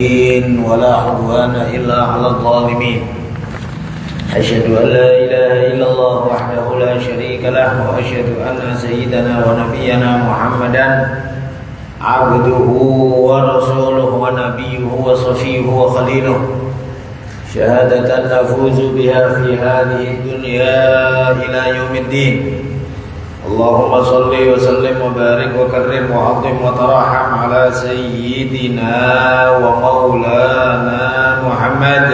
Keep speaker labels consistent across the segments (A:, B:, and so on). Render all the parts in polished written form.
A: ولا عدوان إلا على الظالمين. أشهد أن لا إله إلا الله وحده لا شريك له وأشهد أن سيدنا ونبينا محمدا عبده ورسوله ونبيه وصفيه وخليله شهادة نفوز بها في هذه الدنيا إلى يوم الدين. اللهم صل وسلم وبارك وكرم وعظم وترحم على سيدنا ومولانا محمد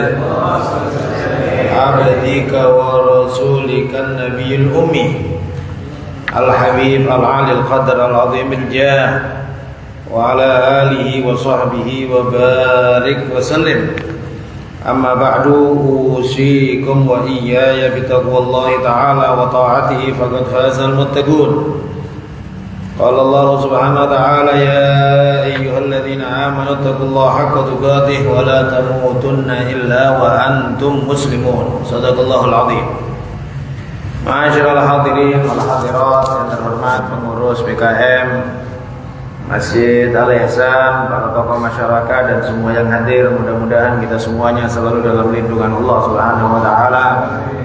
A: عبدك ورسولك النبي الأمي الحبيب العالي القدر العظيم الجاه وعلى آله وصحبه وبارك وسلم. أما بعد أوصيكم وإياي بتقوى الله تعالى وطاعته فقد فاز المتقون. قال الله سبحانه وتعالى يا أيها الذين آمنوا اتقوا الله حق تقاته ولا تموتن إلا وأنتم مسلمون. صدق الله العظيم. Ma'asyiral hadirin wal hadirat yang terhormat pengurus PKM Masjid Al-Ihsan, para tokoh masyarakat dan semua yang hadir, mudah-mudahan kita semuanya selalu dalam lindungan Allah Subhanahu wa taala,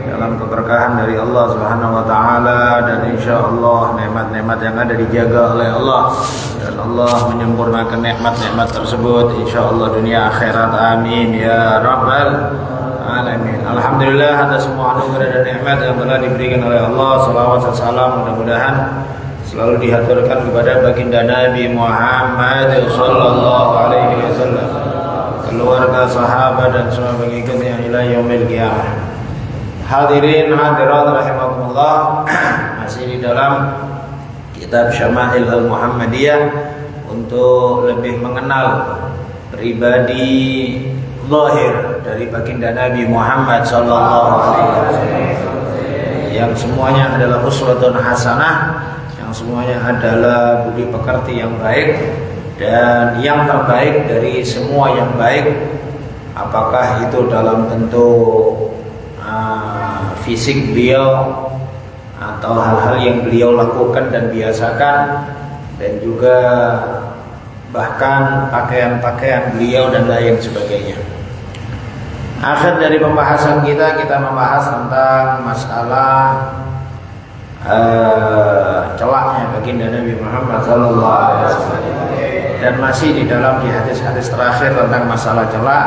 A: dalam keberkahan dari Allah Subhanahu wa taala, dan insyaallah nikmat-nikmat yang ada dijaga oleh Allah dan Allah menyempurnakan nikmat-nikmat tersebut insyaallah dunia akhirat. Amin ya rabbal alamin. Alhamdulillah atas semua anugerah dan nikmat yang telah diberikan oleh Allah. Salawat dan salam mudah-mudahan selalu dihaturkan kepada baginda Nabi Muhammad sallallahu alaihi wasallam, keluarga, sahabat dan semua pengikutnya ila yaumil qiyamah. Hadirin hadirat rahimakumullah, masih di dalam kitab Syama'il Al-Muhammadiyah untuk lebih mengenal pribadi zahir dari baginda Nabi Muhammad sallallahu alaihi wasallam yang semuanya adalah uswatun hasanah, semuanya adalah budi pekerti yang baik dan yang terbaik dari semua yang baik, apakah itu dalam bentuk fisik beliau atau hal-hal yang beliau lakukan dan biasakan, dan juga bahkan pakaian-pakaian beliau dan lain sebagainya. Akhir dari pembahasan kita membahas tentang masalah celaknya baginda Nabi Muhammad sallallahu alaihi wasallam, dan masih di hadis-hadis terakhir tentang masalah celak.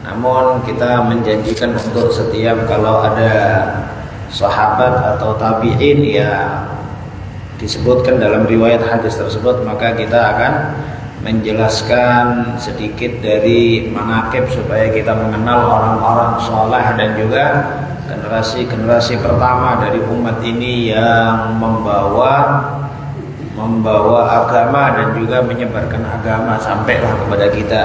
A: Namun kita menjanjikan untuk setiap kalau ada sahabat atau tabi'in ya disebutkan dalam riwayat hadis tersebut, maka kita akan menjelaskan sedikit dari manaqib supaya kita mengenal orang-orang saleh dan juga generasi pertama dari umat ini yang membawa agama dan juga menyebarkan agama sampailah kepada kita.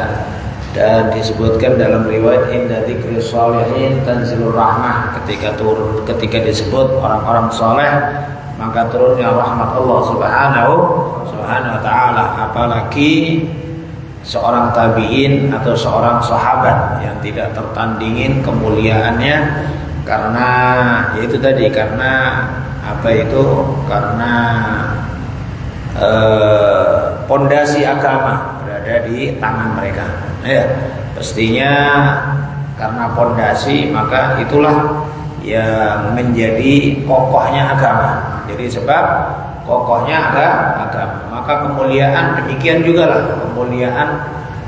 A: Dan disebutkan dalam riwayat inda dzikri sholihin tanzilur rahmah, ketika disebut orang-orang saleh maka turunnya rahmat Allah subhanahu wa ta'ala. Apalagi seorang tabi'in atau seorang sahabat yang tidak tertandingin kemuliaannya, karena yaitu tadi, karena pondasi agama berada di tangan mereka. Ya, pastinya karena pondasi maka itulah yang menjadi kokohnya agama. Jadi sebab kokohnya agama, maka kemuliaan demikian juga lah kemuliaan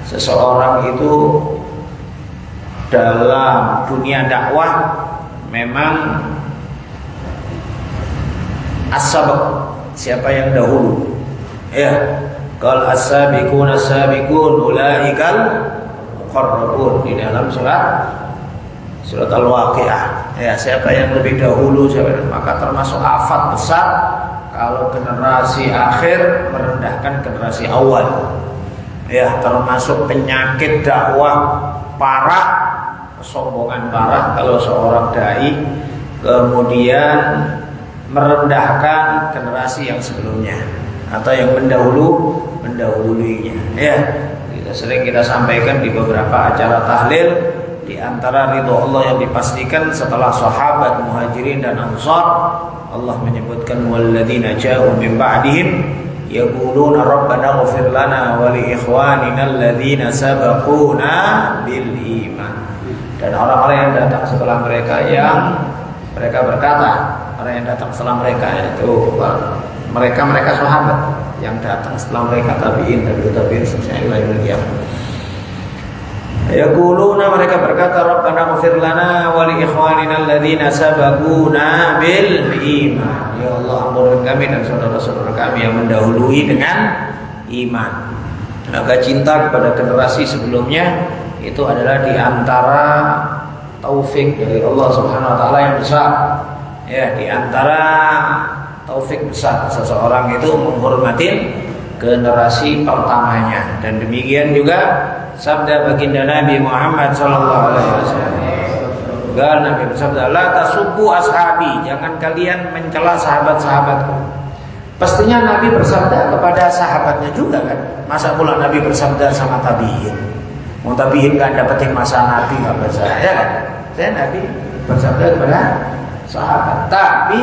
A: seseorang itu dalam dunia dakwah memang as-sabaq, siapa yang dahulu, ya, qal as-sabiqun ulaikal muqarrabun di dalam surat Al-Waqiah. Ya, siapa yang lebih dahulu, maka termasuk afat besar kalau generasi akhir merendahkan generasi awal. Ya, termasuk penyakit dakwah parah, kesombongan parah kalau seorang dai kemudian merendahkan generasi yang sebelumnya atau yang mendahulunya. Ya, sering kita sampaikan di beberapa acara tahlil, di antara ridho Allah yang dipastikan setelah sahabat muhajirin dan ansar, Allah menyebutkan walladzina ja'u min ba'dihim yaquluna rabbana ighfir lana wa li ikhwanina alladhina sabaquna bil iman. Dan orang-orang yang datang setelah mereka berkata, orang yang datang setelah mereka itu mereka sahabat yang datang setelah mereka tabi'in seterusnya ila yaumil qiyamah. Yaquluna, mereka berkata, rabbana ighfir lana wa li ikhwanina alladhina sabaquna bil iman. Ya Allah, ampuni kami dan saudara-saudara kami yang mendahului dengan iman. Maka cinta kepada generasi sebelumnya itu adalah di antara taufik dari Allah Subhanahu wa taala yang besar. Ya, di antara taufik besar seseorang itu menghormati generasi pertamanya. Dan demikian juga sabda baginda Nabi Muhammad sallallahu alaihi wasallam. Nabi bersabda, la tasubbu ashabi, jangan kalian mencela sahabat-sahabatku. Pastinya Nabi bersabda kepada sahabatnya juga kan. Masa pula Nabi bersabda sama tabi'in? Mau tabi'in kan dapetin masa Nabi enggak bersalah ya kan? Saya Nabi bersabda kepada sahabat. Tapi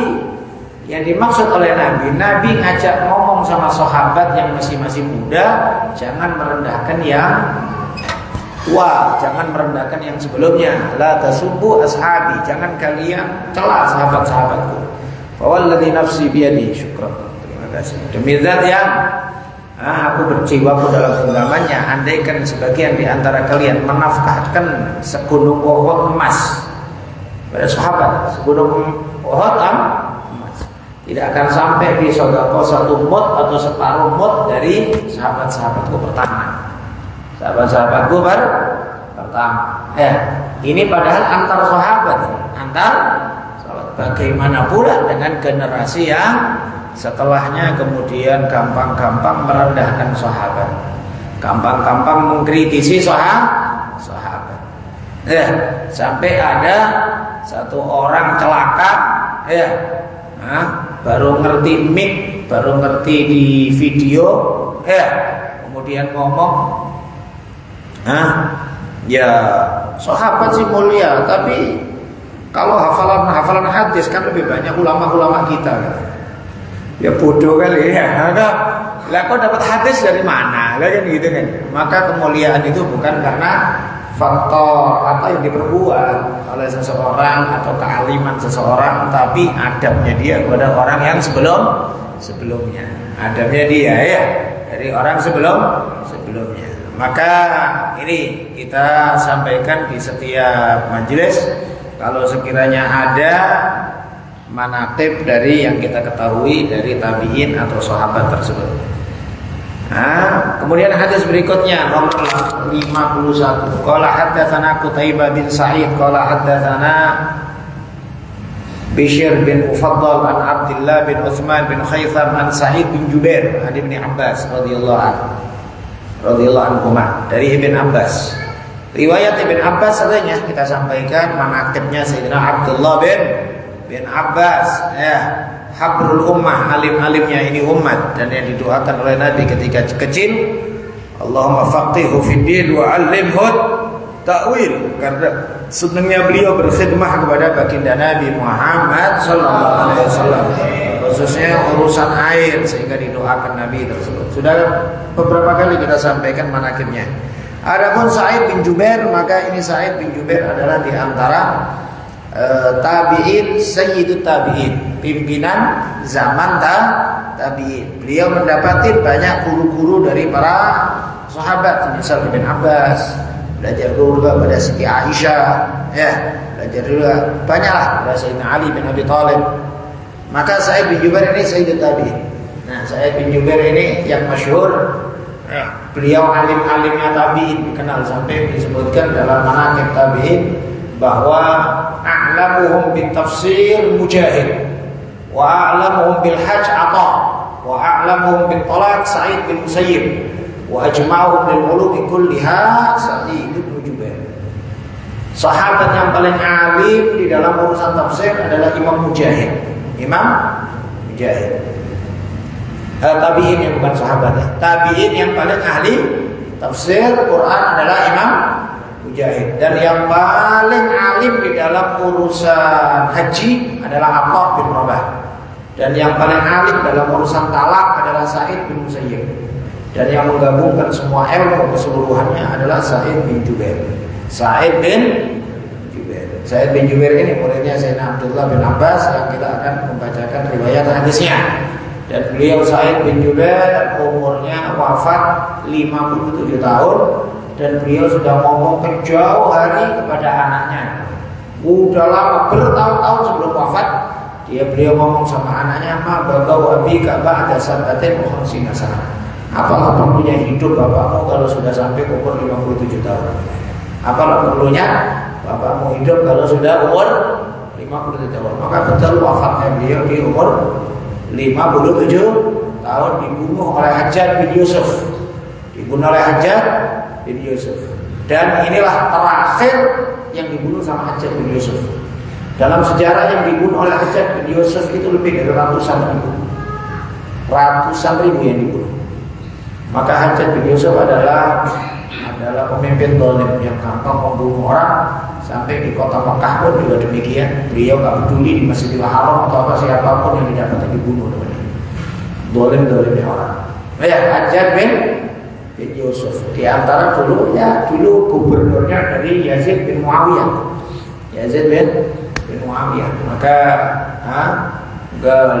A: yang dimaksud oleh Nabi ngajak ngomong sama sahabat yang masih muda, jangan merendahkan yang tua, jangan merendahkan yang sebelumnya. La tasubbu ashabi, jangan kalian cela sahabat-sahabatku. Fawalladzi nafsi biyadi, syukran. Terima kasih. Demi zat yang aku berjiwaku dalam genggamannya, andaikan sebagian di antara kalian menafkahkan segunung Uhud emas pada sahabat, segunung Uhud emas, tidak akan sampai di sedekah satu mud atau separuh mud dari sahabat-sahabatku pertama. Sahabat-sahabatku pertama. Ini padahal antar sahabat. Bagaimana pula dengan generasi yang setelahnya kemudian gampang-gampang merendahkan sahabat, gampang-gampang mengkritisi sahabat. Sampai ada satu orang celaka, baru ngerti mic, baru ngerti di video, kemudian ngomong, ya sahabat sih mulia, tapi kalau hafalan hadis kan lebih banyak ulama-ulama kita kan. Ya bodoh kali ya. Lah kok dapat hadis dari mana? Lah kan gitu kan. Maka kemuliaan itu bukan karena faktor apa yang diperbuat oleh seseorang atau kealiman seseorang, tapi adabnya dia kepada orang yang sebelumnya. Adabnya dia ya dari orang sebelumnya. Maka ini kita sampaikan di setiap majelis, kalau sekiranya ada manaqib dari yang kita ketahui dari tabi'in atau sahabat tersebut. Kemudian hadis berikutnya nomor 51. Qala haddatsana Qutaibah bin Sa'id qala haddatsana Bishr bin Mufaddal an Abdullah bin Utsman bin Khaytham an Sa'id bin Jubair an Ibnu Abbas radhiyallahu anhu dari Ibn Abbas. Riwayat Ibn Abbas sebenarnya kita sampaikan manaqibnya Sayyidina Abdullah bin Abbas, habrul ummah, alim-alimnya ini umat, dan yang didoakan oleh Nabi ketika kecil, Allahumma faqihu fid din wa 'allimhu ta'wil, karena senangnya beliau berkhidmah kepada baginda Nabi Muhammad sallallahu alaihi wasallam, khususnya urusan air, sehingga didoakan Nabi tersebut. Sudah beberapa kali kita sampaikan manaqibnya. Adapun Sa'id bin Jubair, maka ini Sa'id bin Jubair adalah di antara tabi'in, sayyidut tabi'in, pimpinan zaman tabi'in. Beliau mendapati banyak guru-guru dari para sahabat, misal Ibn Abbas, belajar juga pada Siti Aisyah, belajar juga banyaklah pada Sayyidina Ali bin Abi Thalib. Maka Sa'id bin Jubair ini sayyidut tabi'in. Nah, Sa'id bin Jubair ini yang masyhur, beliau alim-alimnya tabi'in, dikenal sampai disebutkan dalam manaqib tabi'in bahwa a'lamuhum bil tafsir Mujahid, wa a'lamuhum bil hajj Atha, wa a'lamuhum bil talaq Sa'id bin Musayyib, wa ajma'uhum lil ulumi kulliha Sa'id bin Jubair. Sahabat yang paling alim di dalam urusan tafsir adalah Imam Mujahid. Tabi'in yang bukan sahabat ya. Tabi'in yang paling ahli tafsir Quran adalah Imam Mujahid, dan yang paling alim di dalam urusan haji adalah Atha bin Rabah. Dan yang paling alim dalam urusan talak adalah Sa'id bin Musayyib. Dan yang menggabungkan semua ilmu keseluruhannya adalah Sa'id bin Jubair. Sa'id bin Jubair ini muridnya Sayyidina Abdullah bin Abbas yang kita akan membacakan riwayat hadisnya. Dan beliau Sa'id bin Jubair umurnya wafat 57 tahun dan beliau sudah ngomong ke jauh hari kepada anaknya. Udah lama bertahun-tahun sebelum wafat beliau ngomong sama anaknya, "Ma bagau abika ba'da sab'atin wa khamsina sana." Apalah perlunya hidup bapakmu kalau sudah sampai umur 57 tahun? Apalah perlunya bapakmu hidup kalau sudah umur 57 tahun? Maka betul wafatnya beliau di umur 57 tahun, dibunuh oleh Hajjaj bin Yusuf. Dan inilah terakhir yang dibunuh sama Hajjaj bin Yusuf. Dalam sejarah yang dibunuh oleh Hajjaj bin Yusuf itu lebih dari ratusan ribu yang dibunuh. Maka Hajjaj bin Yusuf adalah pemimpin zalim yang gampang membunuh orang. Sampai di kota Mekah pun juga demikian. Beliau nggak peduli di Masjidil Haram atau apa, siapapun yang didapati dibunuh namanya. Zalimnya orang. Ya, Hajjaj bin Yusuf. Di antara dulu gubernurnya dari Yazid bin Muawiyah. Maka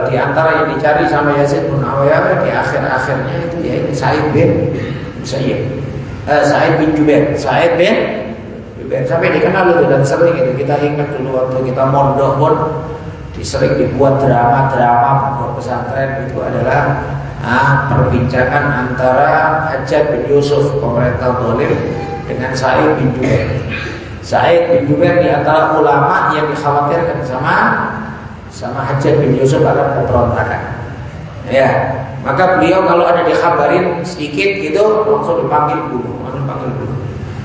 A: di antara yang dicari sama Yazid bin Muawiyah di akhir-akhirnya itu ya ini Sa'id bin Musayyib. Sa'id bin Jubair. Sampai dikenal itu dan sering itu kita ingat dulu waktu kita mondok pun sering dibuat drama pondok pesantren itu adalah perbincangan antara Hajjaj bin Yusuf pemerintah zalim dengan Sa'id bin Jubair. Sa'id bin Jubair di antara ulama yang dikhawatirkan sama Hajjaj bin Yusuf akan pemberontakan. Ya, maka beliau kalau ada dikhabarin sedikit gitu langsung dipanggil bunuh.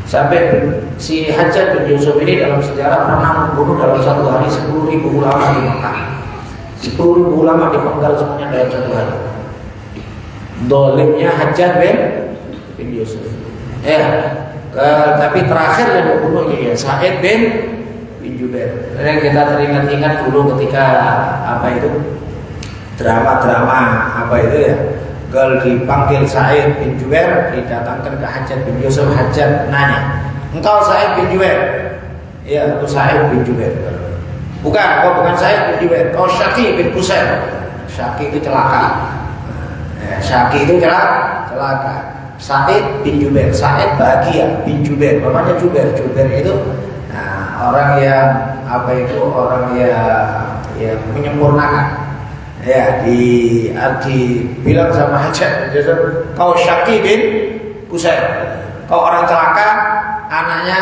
A: Sampai si Hajjaj bin Yusuf ini dalam sejarah pernah membunuh dalam satu hari 10.000 ulama di Mekah. 10.000 ulama dipenggal semuanya dalam satu hari. Zalimnya Hajjaj bin Yusuf. Tapi terakhir yang membunuhnya ya Sa'id bin Jubair. Kita teringat-ingat dulu ketika drama ya. Kalau dipanggil Sa'id bin Jubair, didatangkan ke Hajjaj bin Yusuf. Hajjaj nanya, "Engkau Sa'id bin Jubair?" "Iya, aku Sa'id bin Jubair." Bukan Sa'id bin Jubair, kau Syaqi bin Qusair." Syaqi itu celaka. Sa'id bin Jubair, Sa'id bahagia, bin Jubair, bapaknya Jubair itu orang yang orang yang menyempurnakan. Ya, dibilang sama Hajjaj, "Kau Syaqi bin Qusair, kau orang celaka, anaknya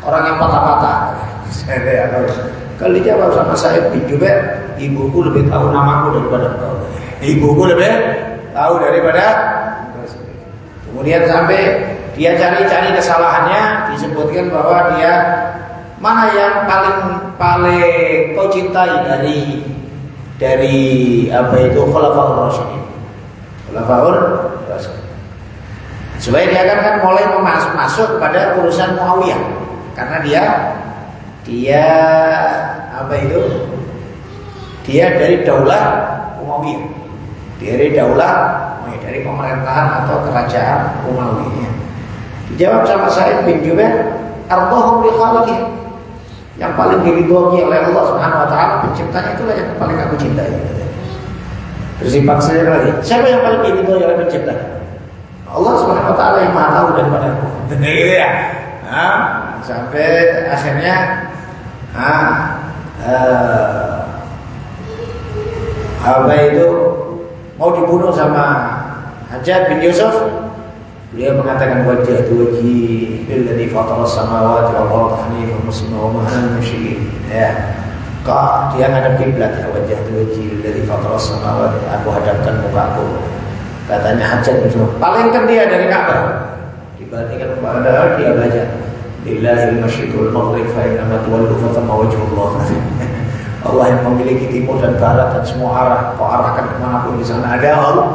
A: orang yang patah-patah." Kalau dijawab sama Sa'id bin Jubair, "Ibuku lebih tahu namaku daripada kau." Ibuku lebih tahu daripada. Kemudian sampai dia cari kesalahannya, disebutkan bahwa dia mana yang paling kau cintai dari Khulafaur Rasyidin. Supaya dia kan mulai masuk kepada urusan Muawiyah karena dia dari daulah Umayyah. Dari pemerintahan atau kerajaan Umayyah. Dijawab sama Sa'id bin Jubair, "Ardhahum li khaliqih." Yang paling diridhoi oleh Allah Subhanahu wa taala penciptanya itulah yang paling aku cintai. Terus dipaksa lagi, siapa yang paling diridhoi oleh penciptanya? Allah Subhanahu wa taala yang Maha tahu daripada aku. Gitu ya. Sampai akhirnya mau dibunuh sama Hajjaj bin Yusuf. Beliau mengatakan, "Wajjahtu wajhi billadzi fatara as-samawati wal arda hanifan musliman wa ma ana minal musyrikin." Ya. Dia ngadep kiblat, ya, "Wajjahtu wajhi billadzi fatara as-samawati." Aku hadapkan mukaku. Katanya Hajjaj bin Yusuf, palingkan dia dari Ka'bah. Dibandingkan padahal dia baca, "Billahil masyriq wal maghrib fa inna ma tuwallu fa thamma wajhullah." Allah yang memiliki timur dan barat dan semua arah. Kau arahkan kemanapun di sana ada Allah.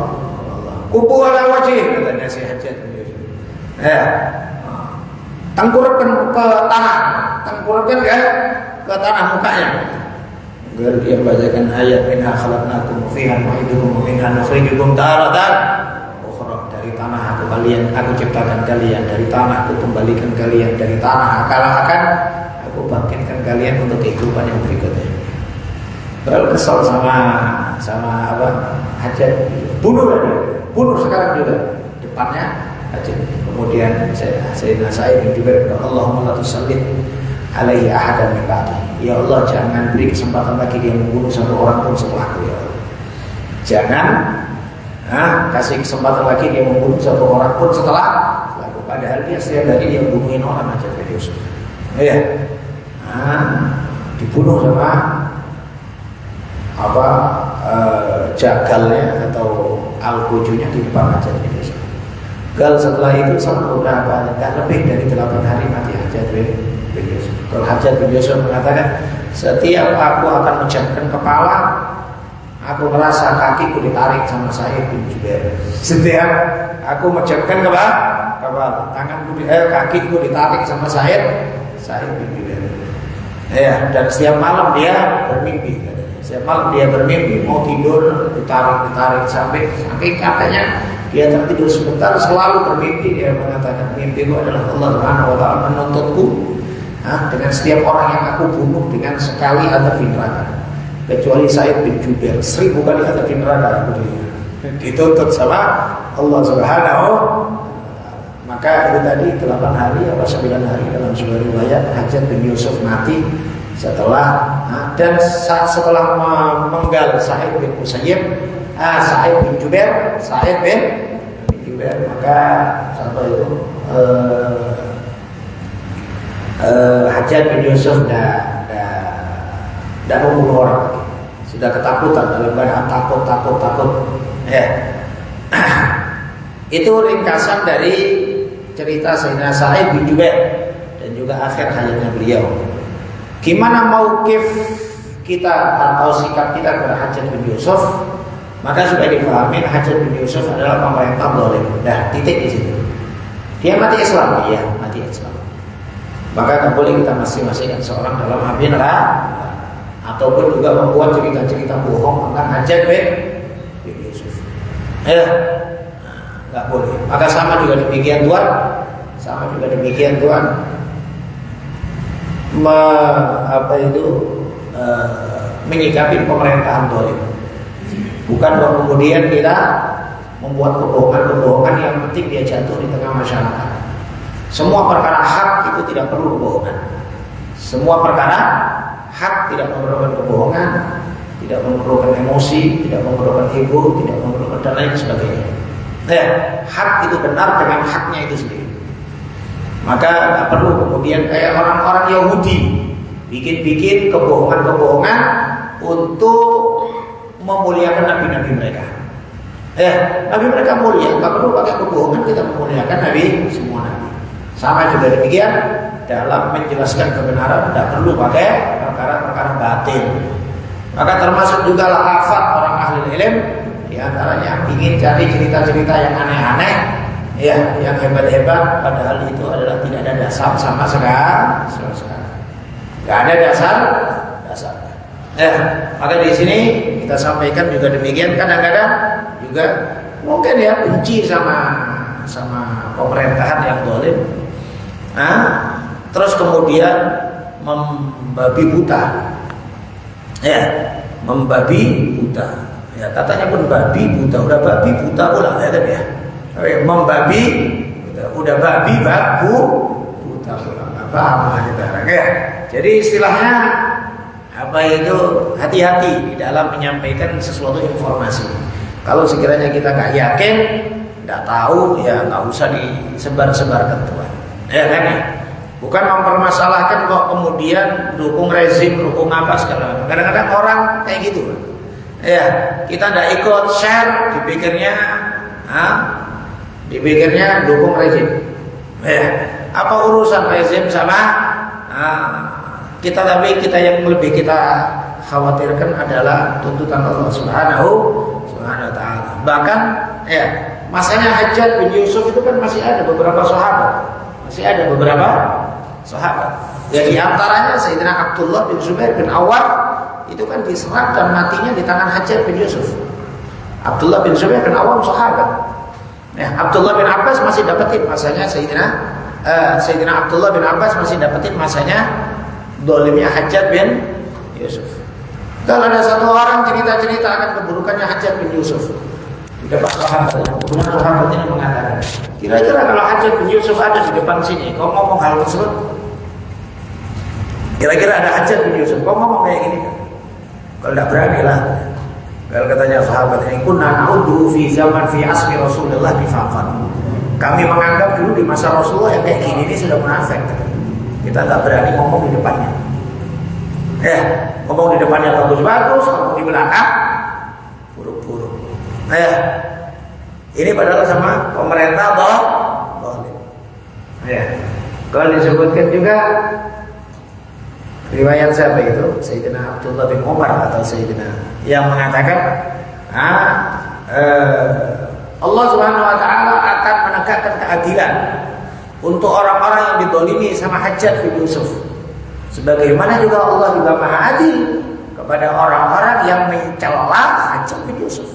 A: Kubu ala wajih, katanya si Hajjaj bin Yusuf. Tengkurapkan ke tanah, ke tanah mukanya. Baru dia bacakan ayat minha khalaqnakum wa fiha nu'idukum wa minha nukhrijukum taratan ukhra. Dari tanah aku ciptakan kalian, dari tanah aku kembalikan kalian, dari tanah akan aku bangkitkan kalian untuk kehidupan yang berikutnya. Kalau kesal sama apa? Hajat, bunuh sekarang juga depannya hajat. Kemudian saya bin Jubair, Allahumma la tusallit alaihi ahadan min ba'di. Ya Allah, jangan beri kesempatan lagi dia membunuh satu orang pun setelahku ya Allah. Jangan kasih kesempatan lagi dia membunuh satu orang pun setelah aku. Padahal dia setiap hari dia membunuhin orang aja dari Yusuf. Ya. Dibunuh sama jagalnya atau algojunya di depan aja dari Yusuf. Gal setelah itu sama beberapa, tidak lebih dari 8 hari mati Hajjaj bin Yusuf. Kalau Hajjaj bin Yusuf mengatakan, setiap aku akan menjamkan kepala, aku merasa kakiku ditarik sama Sa'id bin Jubair. Setiap aku menjamkan kepala, kakiku ditarik sama Sa'id bin Jubair. Ya, dan setiap malam dia bermimpi. Setiap malam dia bermimpi, mau tidur ditarik sampai katanya dia tertidur sebentar, selalu bermimpi. Dia mengatakan, mimpiku adalah Allah Subhanahu wa ta'ala menuntutku dengan setiap orang yang aku bunuh dengan sekali azab di neraka, kecuali Sa'id bin Jubair 1000 kali azab di neraka dituntut sama Allah Subhanahu wa ta'ala. Maka itu tadi 8 hari atau 9 hari dalam sebuah riwayat Hajjaj bin Yusuf mati setelah setelah menggal Sa'id bin Musayyib, Sa'id bin Jubair, maka sampai itu Hajjaj bin Yusuf tidak membunuh orang lagi. Sudah ketakutan, dalam keadaan takut. Ya. Itu ringkasan dari cerita Sayyidina Sa'id bin Jubair dan juga akhir hayatnya beliau. Gimana mauqif kita atau sikap kita kepada Hajjaj bin Yusuf? Maka supaya dipahami, Hajjaj bin Yusuf adalah pemerintah zalim. Dah, titik di situ. Dia mati Islam, iya, mati Islam. Maka tak boleh kita masing-masing seorang dalam api neraka, ataupun juga membuat cerita-cerita bohong tentang Hajjaj bin Yusuf. Nggak boleh. Maka sama juga demikian Tuhan, menyikapi pemerintahan zalim. Bukan bahwa kemudian kita membuat kebohongan yang penting dia jatuh di tengah masyarakat. Semua perkara hak itu tidak perlu kebohongan. Semua perkara hak tidak memerlukan kebohongan, tidak memerlukan emosi, tidak memerlukan ego, tidak memerlukan dan lain sebagainya. Hak itu benar dengan haknya itu sendiri. Maka tidak perlu kemudian kayak orang-orang Yahudi bikin kebohongan untuk memuliakan nabi-nabi mereka. Nabi mereka mulia, nggak perlu pakai kebohongan kita memuliakan nabi, semua nabi. Sama juga demikian dalam menjelaskan kebenaran tidak perlu pakai perkara-perkara batin. Maka termasuk juga lafaz orang ahli ilmu, di antaranya ingin cari cerita-cerita yang aneh-aneh, yang hebat-hebat, padahal itu adalah tidak ada dasar sama sekali. Nggak ada dasar. Maka di sini kita sampaikan juga demikian. Kadang-kadang juga mungkin benci sama pemerintahan yang zalim. Terus kemudian membabi buta. Membabi buta. Katanya pun babi buta, udah babi buta pula kan ya. Membabi buta, udah babi buta pula. Apa sekarang ya. Jadi istilahnya itu hati-hati di dalam menyampaikan sesuatu informasi. Kalau sekiranya kita nggak yakin, nggak tahu, nggak usah disebar-sebarkan Tuhan. Kan? Bukan mempermasalahkan kok kemudian dukung rezim, dukung apa segala. Kadang-kadang orang kayak gitu. Kita nggak ikut share, dipikirnya dukung rezim. Apa urusan rezim sama kita? Tapi kita yang lebih kita khawatirkan adalah tuntutan Allah Subhanahu wa ta'ala. Bahkan masanya Hajjaj bin Yusuf itu kan masih ada beberapa sahabat. Di antaranya Sayyidina Abdullah bin Zubair bin Awwam itu kan diserang dan matinya di tangan Hajjaj bin Yusuf. Abdullah bin Zubair bin Awam sahabat. Nah, Abdullah bin Abbas masih dapetin masanya Sayyidina Abdullah bin Abbas masih dapetin masanya dolimnya Hajjaj bin Yusuf. Kalau ada satu orang cerita-cerita akan keburukannya Hajjaj bin Yusuf, di depan sahabat, kemudian sahabat ini mengatakan, kira-kira kalau Hajjaj bin Yusuf ada di depan sini, kau ngomong hal tersebut? Kira-kira ada Hajjaj bin Yusuf, kau ngomong kayak gini kan? Kalau tidak berani lah. Kalau katanya sahabat ini, kunna na'udhu fi zaman fi asmi Rasulullah nifaqan. Kami menganggap dulu di masa Rasulullah yang kayak gini ini sudah munafik. Kita tidak berani ngomong di depannya. Ya, ngomong di depannya bagus-bagus, ngomong di belakang buruk-buruk. Ya, ini padahal sama pemerintah boleh. Ya, kalau disebutkan juga riwayat siapa itu? Sayyidina Abdullah bin Umar atau Sayyidina yang mengatakan, Allah Subhanahu wa taala akan menegakkan keadilan untuk orang-orang yang didolimi sama Hajjaj bin Yusuf. Sebagaimana juga Allah juga Maha Adil kepada orang-orang yang mencela Hajjaj bin Yusuf.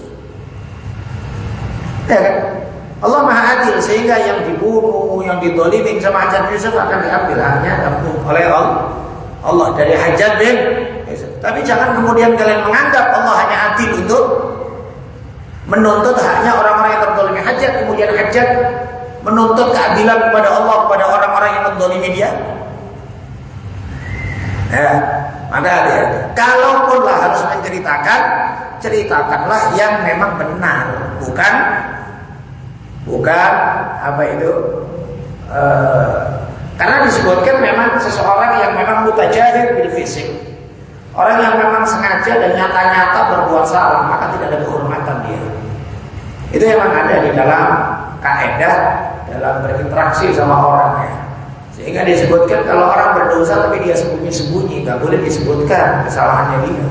A: Ya kan? Allah Maha Adil sehingga yang dibunuh, yang didolimi sama Hajjaj bin Yusuf akan diambil haknya oleh Allah dari Hajjaj bin Yusuf. Tapi jangan kemudian kalian menganggap Allah hanya adil untuk menuntut haknya orang-orang yang terdolimi Hajjaj, kemudian Hajjaj menuntut keadilan kepada Allah kepada orang-orang yang mendolimi dia. Ya, maka kalaupun lah harus menceritakan, ceritakanlah yang memang benar, bukan apa itu. Karena disebutkan memang seseorang yang memang mutajahir bil fisik, orang yang memang sengaja dan nyata-nyata berbuat salah, maka tidak ada kehormatan dia. Itu memang ada di dalam kaidah dalam berinteraksi sama orang ya. Sehingga disebutkan kalau orang berdosa tapi dia sembunyi-sembunyi, nggak boleh disebutkan kesalahannya dia.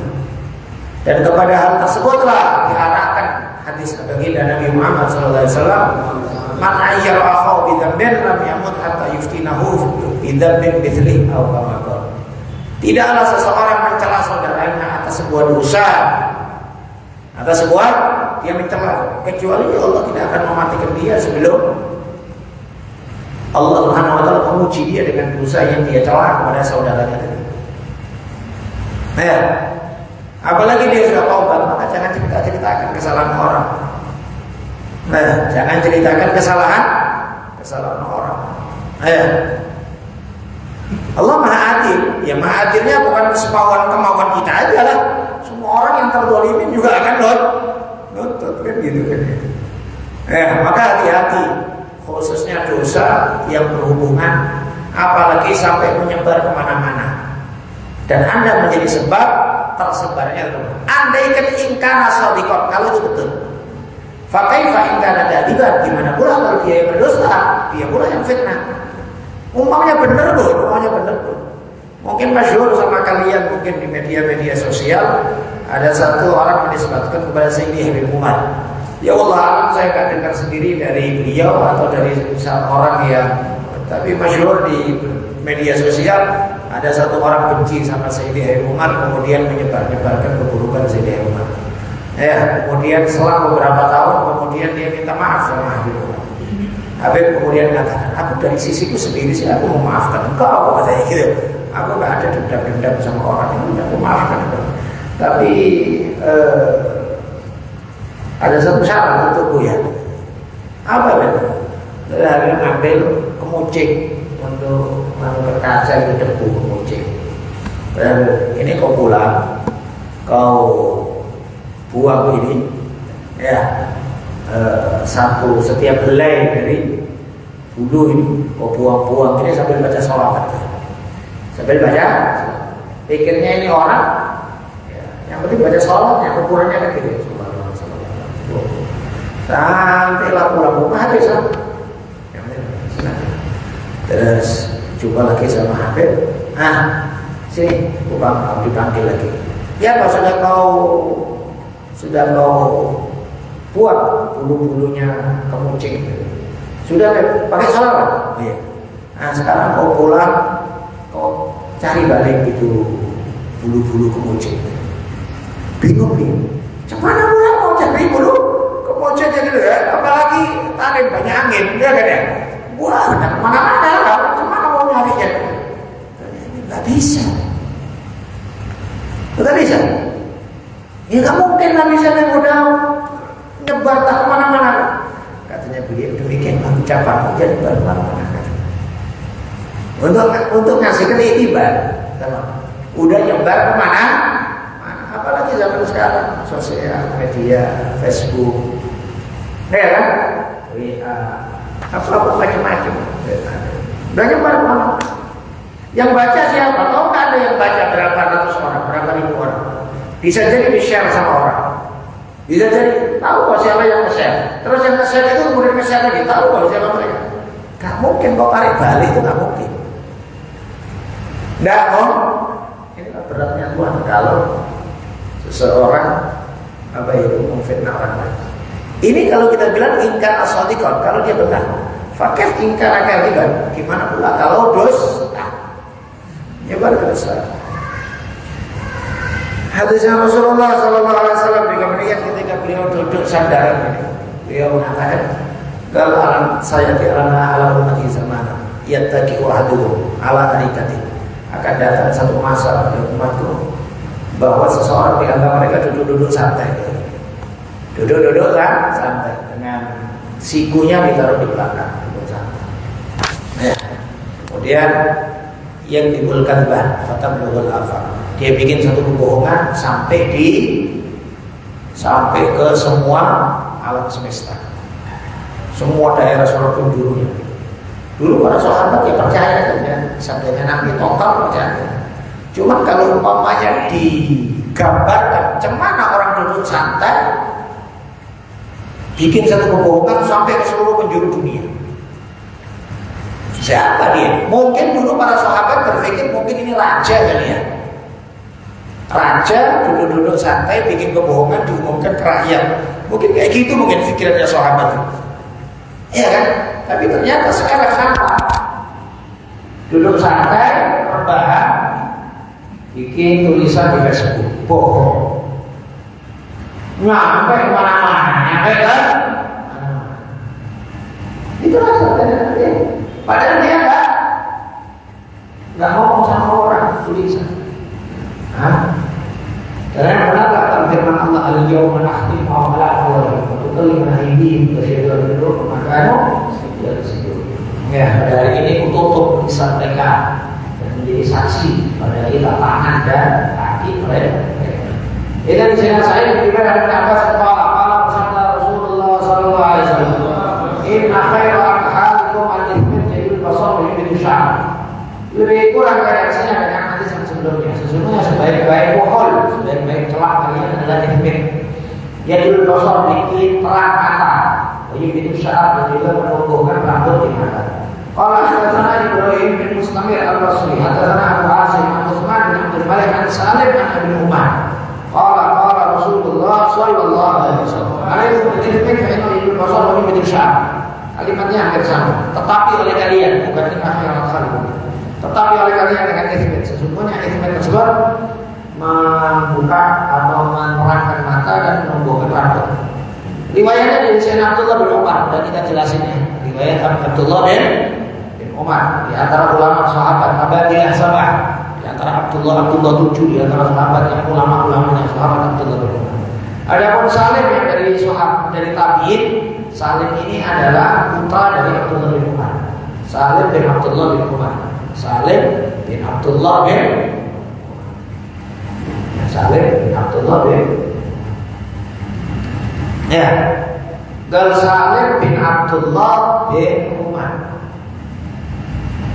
A: Dan kepada hal tersebutlah diarahkan hadis baginda Nabi Muhammad SAW, man ayyara akhahu bidzambin lam yamut hatta yuftinahu bidzambin mithlihi aw kama qala. Tidaklah seseorang mencela saudaranya atas sebuah dosa, atas sebuah dia mencela, kecuali Allah tidak akan mematikan dia sebelum Allah Subhanahu wa taala memuji dia dengan dosa yang dia cela kepada saudaranya tadi. Nah, apalagi dia sudah taubat, maka jangan ceritakan kesalahan orang. Nah, jangan ceritakan kesalahan orang. Allah Maha Adil. Ya Maha Adilnya bukan kemauan kita aja lah. Semua orang yang terzalimin juga akan nuntut kan gitu kan. Maka hati-hati, khususnya dosa yang berhubungan apalagi sampai menyebar kemana-mana dan Anda menjadi sebab tersebarnya. Andaikan ingkana shadiqan, kalau itu betul, fa kaifa ingkana kadiban, gimana pula kalau dia yang berdosa, dia pula yang fitnah. Umpamanya benar loh. Mungkin masyhur sama kalian, mungkin di media-media sosial ada satu orang menisbatkan kepada Sayyidi Habib Umar. Ya Allah alam, saya nggak dengar sendiri dari beliau atau dari orang yang, tapi masyhur di media sosial ada satu orang benci sama Sayyidi Habib Umar, kemudian menyebarkan keburukan Sayyidi Habib Umar. Kemudian selang beberapa tahun kemudian dia minta maaf sama Habib Umar. Habib kemudian mengatakan, aku dari sisiku sendiri sih aku memaafkan engkau, katanya gitu. Aku nggak ada dendam-dendam sama orang ini, aku maafkan engkau. Tapi ada satu syarat untukku ya. Apa kan? Dia ngambil kemucing untuk berkaca itu debu kemucing. Dan ini kau pulang, kau buang ini, ya setiap helai dari bulu ini kau buang-buang ini sambil baca sholawat. Sambil baca, pikirnya ini orang, ya, yang penting baca sholawat, yang ukurannya kan gitu. Sampailah pulang rumah habis lah. Terus jumpa lagi sama Habib. Sini, bukan dipanggil lagi. Ya, kalau sudah kau buat bulu-bulunya kemucing. Sudah pakai sholawat. Iya. Nah, sekarang kau pulang, kau cari balik itu bulu-bulu kemucing.
B: Bingung. Cemana pula mau jadi dulu? Mau jadi dulu ya? Apalagi tarik banyak angin, ya kan ya? Wah, kemana-mana lah. Cemana mau nyari ya? Nggak bisa. Nggak bisa. Ya nggak mungkin lah bisa modal nyebar tak kemana-mana. Katanya begitu, demikian ucapan hujan kemana-mana. Untuk ngasihkan itibar, udah nyebar kemana? Apalagi zaman sekarang sosial media, Facebook, ya kan? WA, apa macam-macam. Udah nyebar kemana? Yang baca siapa? Tahu nggak ada yang baca berapa ratus orang, berapa ribu orang? Bisa jadi di-share sama orang. Bisa jadi tahu kok siapa yang nge-share. Terus yang nge-share itu kemudian nge-share lagi, tahu kok siapa mereka. Gak mungkin kok tarik balik itu gak mungkin. Nggak om. Inilah beratnya Tuhan kalau seseorang apa itu memfitnah orang lain. Ini kalau kita bilang ingkar as-shadiqan, kalau dia benar. Fakih ingkar akadiban, gimana pula kalau dusta? Nyebar kedusta. Hadisnya Rasulullah SAW juga melihat ketika beliau duduk sandaran ini, beliau mengatakan, kalau saya di ala umat zaman, yattaqi wahaduhum ala arikati, akan datang satu masa pada umatku bahwa seseorang di antara mereka duduk-duduk santai, duduk-duduk kan santai dengan sikunya ditaruh di belakang, duduk santai. Ya. Kemudian yang timbulkan bah, fatam lugul afam. Dia bikin satu kebohongan sampai ke semua alam semesta, semua daerah seluruh penjurunya. Dulu para sahabat ya percaya saja, seandainya Nabi total percaya. Cuma kalau umpamanya digambarkan, cemana orang duduk santai, bikin satu kebohongan sampai ke seluruh penjuru dunia. Siapa dia? Mungkin dulu para sahabat berpikir mungkin ini raja kali ya. Raja duduk-duduk santai bikin kebohongan diumumkan ke rakyat. Mungkin kayak gitu mungkin pikirannya sahabat. Iya kan? Tapi ternyata sekarang sampah. Duduk santai, rebahan, bikin tulisan di Facebook, bohong. Nyampe kemana-mana, nyampe kan? Itulah sebenarnya. Padahal dia nggak ngomong sama orang, tulisan. Karena menatap firman Allah al-yawma nakhtimu ala afwahihim wa tukallimuna aydihim wa yashhadu arjuluhum bima kanu yaksibun. Ya, pada hari ini kututup lisan mereka dan menjadi saksi pada kita tangan dan kaki mereka. Ini saya diberikan dari Abbas qala bersabda Rasulullah sallallahu alaihi wasallam, "Inna khairal aqhalikum al-ithmin jadul basar wa yubdu sya'ar." Lebih kurang reaksinya dengan hadis yang sebelumnya. Sesungguhnya sebaik-baik pohon, sebaik-baik celak kalian adalah ihmin. Jadul basar bikin terang mata, wa yubdu sya'ar, dan juga menumbuhkan rambut di mata. Qala hadatsana Ibrahim bin Mustamir al-Basri, hadatsana Abu Asim an Utsman bin Abdul Malik an Salim an Abi Umar. Qala Rasulullah sallallahu alaihi wasallam, "Alaikum bil-ithmi fa inna jadul basar wa yubdu sya'ar." Kalimatnya hampir sama, tetapi oleh kalian, bukan inna khairal khalqi. Tetapi oleh kalian dengan ismet, sesungguhnya ismet tersebut membuka atau menerangkan mata dan menumbuhkan rambut. Riwayatnya dari Sayyidina Abdullah bin Umar, dan kita jelasin ya. Riwayat Abdullah bin Umar, di antara ulama sahabat Abadilah Sabah, di antara Abdullah 7, di antara sahabat yang ulama-ulamanya sahabat Abdullah bin Umar. Adapun Salim yang dari sahabat dari tabi'in, Salim ini adalah putra dari Abdullah bin Umar. Salim bin Abdullah bin Umar. Salim bin Abdullah bin ya, dan Salim bin Abdullah bin Umar.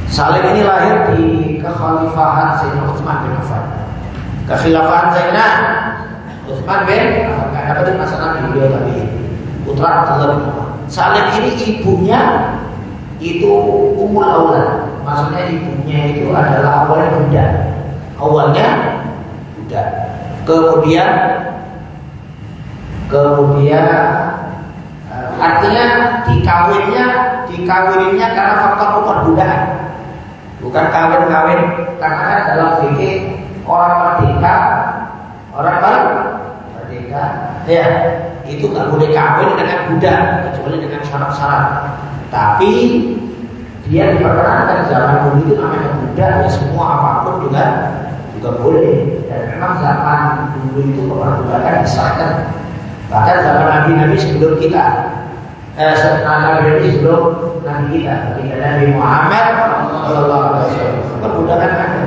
B: Salim ini lahir di kekhalifahan Sayyidina Utsman bin Affan. Kekhilafahan Sayyidina Utsman bin Affan. Karena itu masalah beliau tadi, putra Abdullah bin Umar. Salim ini ibunya itu Ummul Aulad. Maksudnya ibunya itu adalah awalnya budak. Kemudian artinya dikawinnya karena faktor keperbudakan. Bukan kawin karena kan dalam fikih orang merdeka, orang Ya, itu nggak boleh kawin dengan budak kecuali dengan syarat-syarat. Tapi dia diperkenankan zaman dulu itu namanya budak, ya semua apapun juga boleh. Dan memang zaman dulu itu perbudakan disahkan. Bahkan zaman Nabi sebelum kita, Nabi sebelum Nabi kita, ketika Nabi Muhammad Sallallahu Alaihi Wasallam perbudakan ada.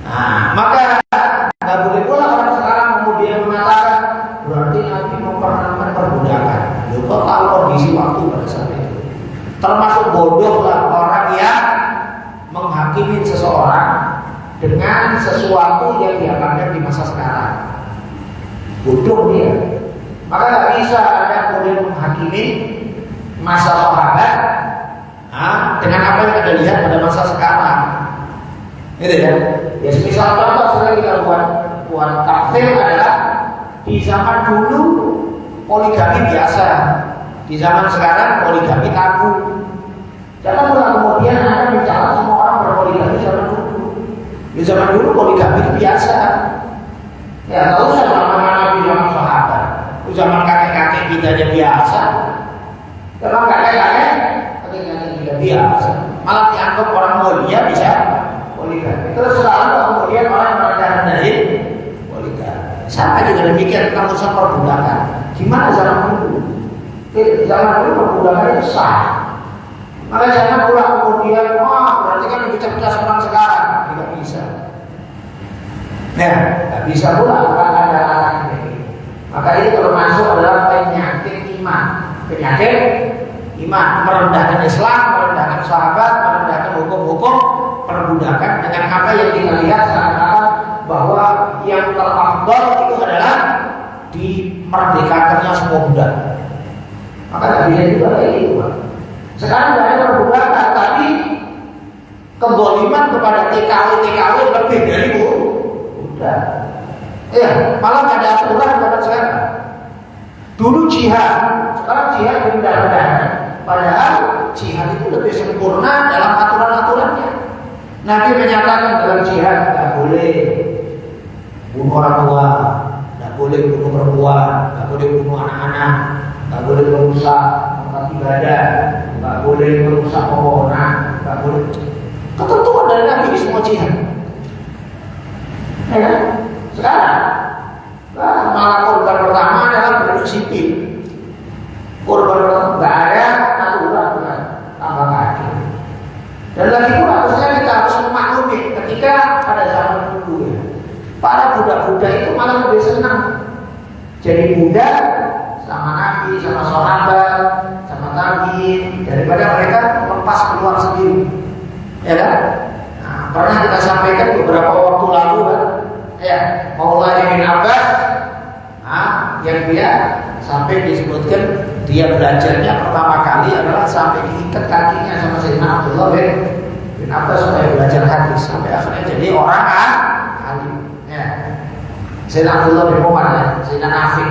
B: Nah, maka nggak boleh pula orang sekarang kemudian mengatakan berarti Nabi memperkenankan perbudakan. Kau tahu kondisi waktu pada saat itu. Termasuk bodohlah orang yang menghakimi seseorang dengan sesuatu yang dia pandang di masa sekarang. Bodoh dia. Maka nggak bisa ada kemudian menghakimi masa sahabat dengan apa yang ada lihat pada masa sekarang. Gitu ya. Ya semisal contoh sering kita buat tafsir adalah di zaman dulu poligami biasa, di zaman sekarang poligami tabu. Jangan pula kemudian Anda mencela semua orang berpoligami zaman dulu. Di zaman dulu poligami itu biasa. Ya tahu saya zaman Nabi zaman sahabat, zaman kakek-kakek kita aja biasa. Zaman kakek-kakek kita biasa. Malah dianggap orang mulia bisa poligami. Terus selalu kemudian orang merendahkan dari poligami. Sama juga demikian tentang urusan perbudakan. Gimana zaman dulu? Zaman dulu perbudakan itu sah. Maka jangan pula kemudian, berarti kan lebih cerdas orang sekarang. Tidak bisa. Nah, tidak bisa pula orang ada ini. Maka itu termasuk adalah penyakit iman. Penyakit iman, merendahkan Islam, merendahkan sahabat, merendahkan hukum-hukum perbudakan dengan apa yang kita lihat seakan-akan bahwa yang terafdal itu adalah dimerdekakannya semua budak. Maka tidak bisa juga kayak gitu, Pak. Sekarang tidak ada perbudakan, tapi keboliman kepada TKW lebih dari budak. Ya, malah tidak ada aturan pada sekarang. Dulu jihad, sekarang jihad rendah-rendah. Padahal jihad itu lebih sempurna dalam aturan-aturannya. Nabi menyatakan dalam jihad tidak boleh bunuh orang tua, tidak boleh bunuh perempuan, tidak boleh bunuh anak-anak, tidak boleh merusak tempat ibadah, tidak boleh merusak pepohonan, tidak boleh. Ketentuan dari Nabi di semua jihad. Ya, sekarang malah korban pertama adalah penduduk sipil. Korban pertama tidak ada aturan tambah kaki. Dan lagi pula harusnya kita harus memaklumi ketika pada zaman dulu ya, para budak-budak itu malah lebih senang jadi budak sama Nabi, sama sahabat, sama tabi'in daripada mereka lepas keluar sendiri. Ya kan? Nah, pernah kita sampaikan beberapa waktu lalu kan, ya Maulana bin Abbas, yang dia sampai disebutkan dia belajarnya pertama kali adalah sampai diikat kakinya sama Sayyidina Abdullah bin Abbas supaya belajar hadis sampai akhirnya jadi orang alim. Ya. Sayyidina Abdullah bin Umar, ya. Sayyidina Nafi,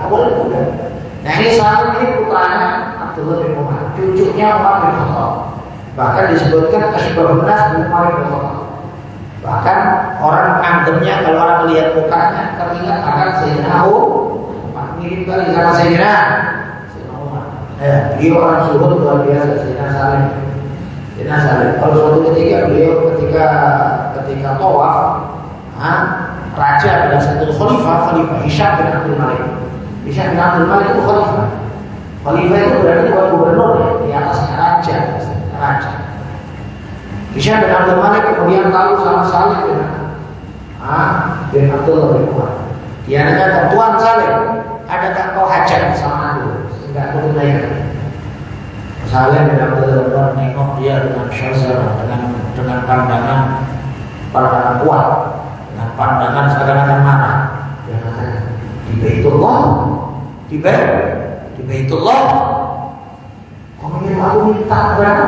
B: boleh budak. Nah ini saat ini putranya Abdullah bin Umar, cucunya Umar bin Khattab. Bahkan disebutkan asybahun nas bin Umar bin Khattab. Bahkan orang anggapnya kalau orang melihat mukanya teringat akan Sayyidina Umar, mirip kali sama Sayyidina Umar. Beliau orang zuhud luar biasa, Sayyidina Salim. Kalau suatu ketika beliau ketika tawaf, raja adalah satu khalifah Hisham bin Abdul Malik. Hisham bin Abdul Malik itu khalifah. Khalifah itu berarti bukan gubernur ya, di atasnya raja. Hisham bin Abdul Malik kemudian tahu sama Salim bin Abdullah bin Umar. Dia nanya, Tuan Salim, adakah kau hajat sama aku? Sehingga aku tunaikan. Salim bin Abdullah bin Umar nengok dia dengan syazar, dengan pandangan kuat, dengan pandangan seakan-akan marah. Dia mengatakan, di Baitullah, kau menyuruh aku minta berapa?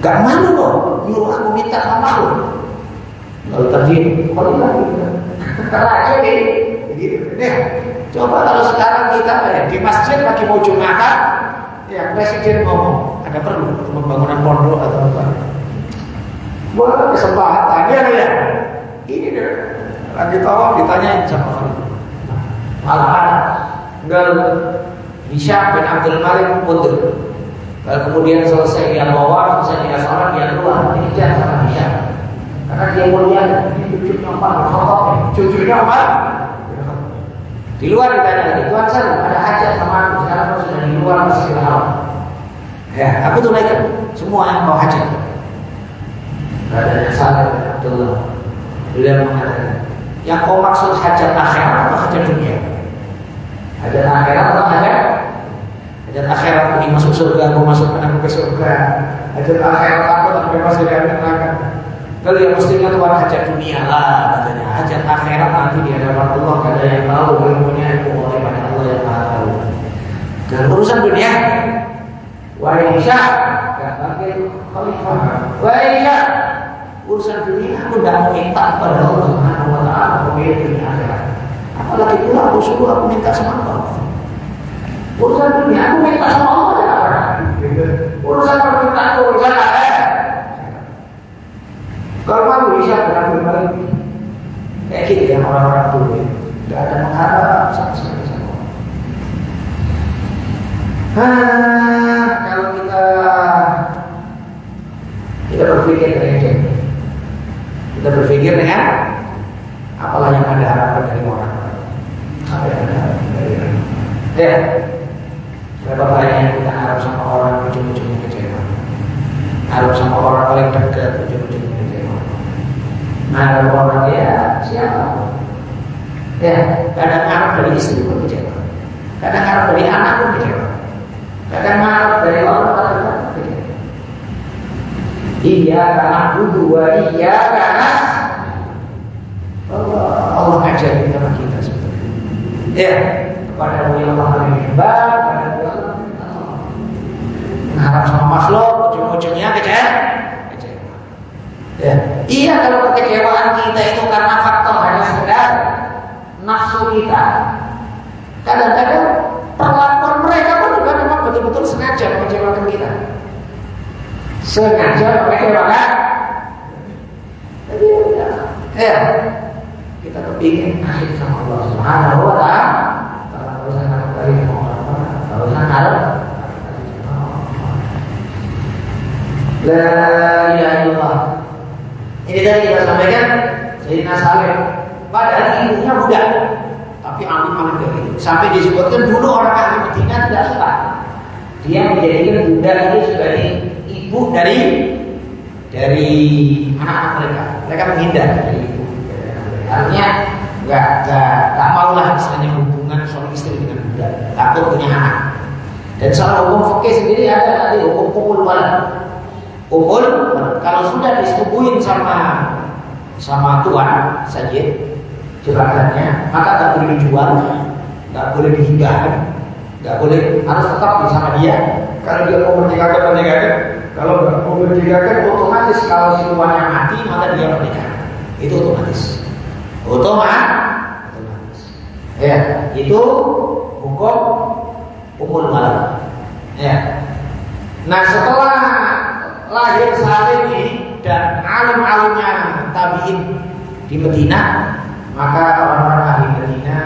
B: Gak malu loh, nyuruh aku minta sama lu. Lalu terjadi, kalau lagi raja gitu. Coba kalau sekarang kita di masjid lagi mau Jumatan, ya presiden ngomong ada perlu pembangunan pondok atau apa? Boleh kesempatan ya. Ini Lagi tawaf ditanyain sama Khalifah. Malahan enggak Hisham bin Abdul Malik mundur. Lalu kemudian selesai dia tawaf, selesai dia salat, dia keluar dikejar sama Hisham. Karena dia mulia, ini cucunya Umar bin Khattab, cucunya Umar. Di luar ditanya lagi, Tuan San, ada hajat sama aku, sekarang aku sudah di luar Masjidil Haram. Ya, aku tunaikan semua yang mau hajat. Adanya Salim bin Abdullah, beliau mengatakan, yang kau maksud hajat akhirat atau hajat dunia? Hajat akhirat atau hajat? Hajat akhirat aku masuk surga, aku masukkan aku ke surga. Hajat akhirat aku tak bebas dari neraka. Kalau yang mestinya Tuhan hajat dunia lah katanya. Hajat akhirat nanti di hadapan Allah kada yang tahu, ilmunya itu oleh pada Allah yang Maha tahu. Dan urusan dunia, wahai Isya, kata Khalifah, wahai Isya, urusan dunia aku tidak mau minta kepada Allah Subhanahu wa taala pemilik dunia akhirat. Apalagi pula aku suruh aku minta sama Allah. Urusan dunia aku minta sama Allah dan apa? Urusan permintaan urusan akhirat. Kalau malu Isya berarti balik kayak gitu ya orang-orang dulu, tidak ada mengharap sama sekali sama Allah. Kalau kita berpikir dengan kita berpikir dengan apalah yang ada harapan dari orang, apa yang ada harapan dari orang. Ya, berapa banyak yang kita harap sama orang ujung-ujungnya kecewa, harap sama orang paling dekat ujung-ujungnya. Nah, kalau orang dia siapa? Ya, kadang harap dari istri pun kecewa, kadang harap dari anak pun kecewa, kadang harap dari orang pun kecewa. Iya karena dua, iya karena Allah ngajarin sama kita seperti itu. Ya, kepada Allah yang hebat, kepada Allah mengharap sama makhluk, ujung-ujungnya kecewa. Ya. Iya kalau kekecewaan kita itu karena faktor hanya sekedar nafsu kita. Kadang-kadang perlakuan mereka pun juga memang betul-betul sengaja mengecewakan kita. Sengaja mengecewakan. Jadi ya kita kepingin akhir sama Allah Subhanahu wa taala. Kalau urusan harap dari orang, kalau urusan harap la ilaha illallah. Ini tadi kita sampaikan Sayyidina Salim, padahal ibunya muda, tapi alim-alim dari itu. Sampai disebutkan dulu orang ahli Madinah tidak suka. Dia menjadikan Bunda itu sebagai ibu dari anak-anak mereka. Mereka menghindar dari ibu. Artinya nggak maulah misalnya hubungan suami istri dengan Bunda, takut punya anak. Dan soal hukum fikih sendiri ada tadi hukum kumul walad. Kalau sudah disetubuhin sama tuan saja juragannya, maka tak boleh dijual, tak boleh dihibahkan, tak boleh, harus tetap bersama dia. Kalau dia mau merdekakan, kalau nggak mau merdekakan, otomatis kalau si tuannya mati maka dia merdeka. Itu otomatis. Ya, itu hukum umul walad. Ya. Nah setelah lahir Salim ini dan alim-alimnya tabiin di Madinah, maka orang-orang ahli Madinah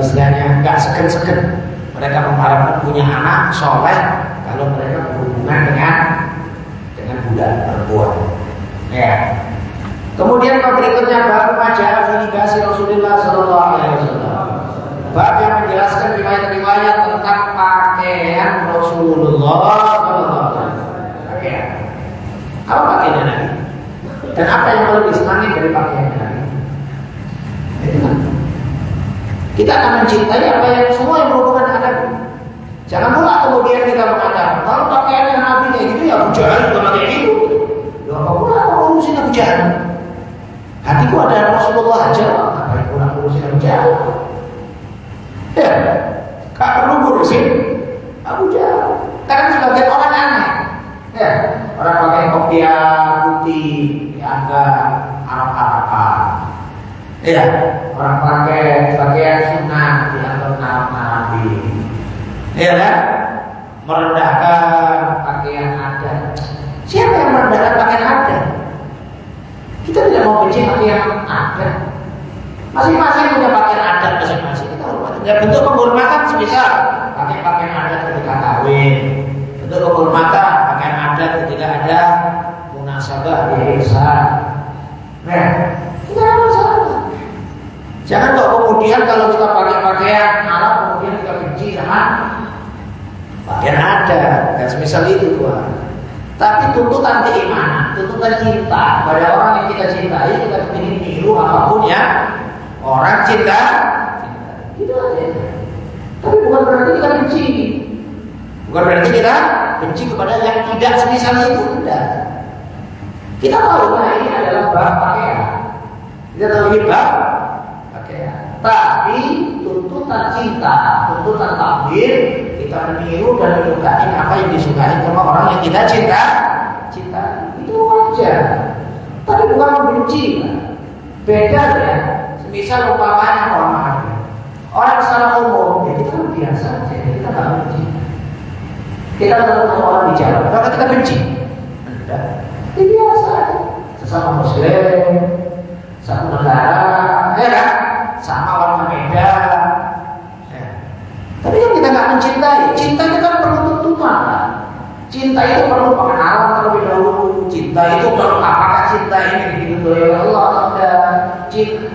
B: istilahnya nggak segen-segen. Mereka mengharapkan punya anak soleh kalau mereka berhubungan dengan budak perempuan. Ya. Kemudian berikutnya bab majaa fi libasi Rasulullah sallallahu alaihi wasallam. Bab yang menjelaskan riwayat-riwayat tentang pakaian Rasulullah sallallahu alaihi wasallam. Pakaian. Apa pakaian Nabi? Dan apa yang lebih disenangi dari pakaian Nabi? Kita akan mencintai apa yang semua yang berhubungan dengan Nabi. Jangan pula kemudian kita mengatakan kalau pakaiannya Nabi kayak gitu ya Abu Jahal juga pakai gitu. Ya apa pula urusin Abu Jahal? Hatiku ada Rasulullah aja, apa yang kurang urusin Abu Jahal? Ya, gak perlu ngurusin Abu Jahal. Karena sebagian orang aneh. Ya, orang pakai kopiah putih dianggap Arab-Araban. Ya, orang pakai pakaian sunnah dianggap Nabi. Ya kan? Merendahkan pakaian adat. Siapa yang merendahkan pakaian adat? Kita tidak mau benci pakaian adat. Masing-masing punya pakaian adat masing-masing. Kita hormati. Ya, bentuk penghormatan semisal pakai pakaian adat ketika kawin, bentuk penghormatan pakaian adat ketika ada munasabah di desa. Nah, kita ada masalah. Jangan kok kemudian kalau kita pakai pakaian Arab kemudian kita benci sama pakaian adat. Dan semisal itu Tuhan. Tapi tuntutan keimanan, tuntutan cinta pada orang yang kita cintai, kita ingin niru apapun ya orang cinta. Itu aja. Tapi bukan berarti kita benci. Bukan berarti kita benci kepada yang tidak semisal itu, tidak. Kita tahu bahwa ini adalah bab pakaian. Kita tahu ini bab pakaian. Tapi tuntutan cinta, tuntutan takdir, kita meniru dan menyukai apa yang disukai sama orang yang kita cinta. Itu wajar. Tapi bukan membenci. Beda ya. Misal umpamanya orang secara umum, ya kita biasa saja, kita nggak benci. Kita ketemu orang di jalan, kalau kita benci, tidak. Itu biasa, sesama muslim, satu negara, ya kan? Sama warna beda. Ya. Tapi kan kita nggak mencintai. Cinta itu kan perlu tuntutan. Kan? Cinta itu perlu pengenalan terlebih dahulu. Cinta itu perlu apakah cinta ini diridhoi oleh Allah atau tidak.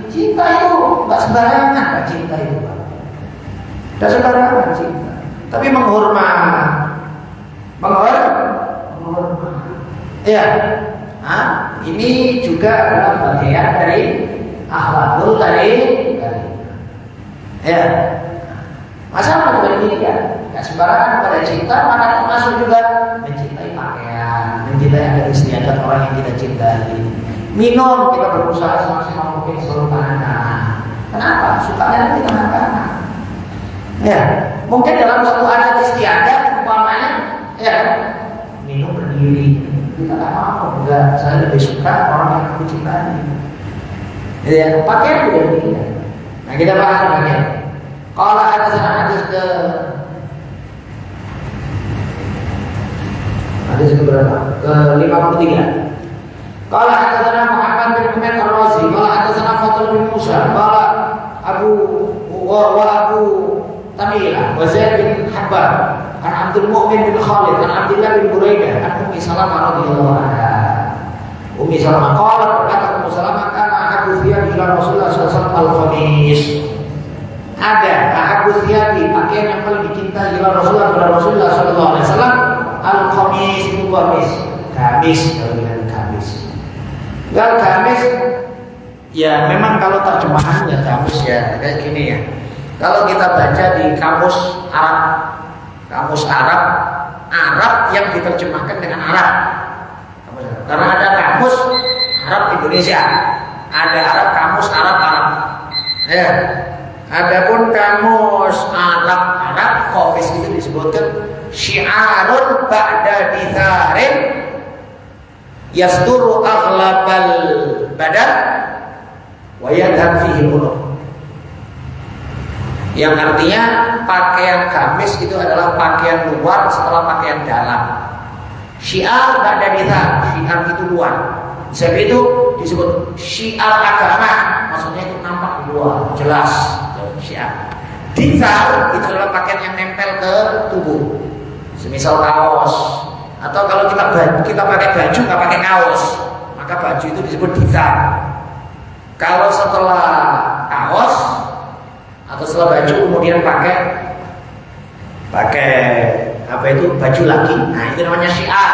B: Cinta itu nggak sembarangan, nggak cinta itu, Pak. Nggak sembarangan cinta. Tapi menghormat. Ya, ini juga adalah bagian dari akhlakul tadi. Ya, masalah juga ini ya. Nggak sembarangan pada cinta, maka termasuk juga mencintai pakaian, mencintai adat istiadat orang yang kita cintai. Minum, kita berusaha semaksimal mungkin seluruh kanan. Kenapa? Sukanya kita kanan. Ya, mungkin dalam satu adat istiadat umpamanya, ya minum berdiri. Kita nggak mau, enggak. Saya lebih suka orang yang aku cintai. Ya, pakaian juga begini. Nah, kita bahas pakaian. Kalau ada sana hadis ke berapa? Ke 53. Qala hadatsana Muhammad bin Humaid ar-Razi, qala hadatsana Fadl bin Musa, qala Abu Tamilah wa Zaid bin Habban, an Abdul Mu'min bin Khalid, an Abdullah bin Buraidah, an Ummi Salamah radhiyallahu anha. Ummi Salamah qalat, berkata Ummu Salamah, kana ahabbu thiyabi ila Rasulullah sallallahu alaihi wasallam al-qamis. Ada ahabbu thiyabi, pakaian yang paling dicintai ila Rasulullah sallallahu alaihi wasallam al-qamis, itu gamis, kalau gamis, ya memang kalau terjemahannya gamis ya kayak gini ya. Kalau kita baca di kamus Arab yang diterjemahkan dengan Arab. Karena ada kamus Arab Indonesia, ada kamus Arab. Ya. Adapun kamus Arab qamis itu disebutkan syiarun ba'da ditharin yasturu aghlabal badan wa yadhhab fihi qulub. Yang artinya pakaian gamis itu adalah pakaian luar setelah pakaian dalam. Syiar ba'da dithar, syiar itu luar. Sebab itu disebut syiar agama, maksudnya itu nampak di luar, jelas syiar. Dithar itu adalah pakaian yang nempel ke tubuh. Semisal kaos. Atau kalau kita pakai baju nggak pakai kaos, maka baju itu disebut dithar. Kalau setelah kaos atau setelah baju kemudian pakai apa itu baju lagi, nah itu namanya syiar.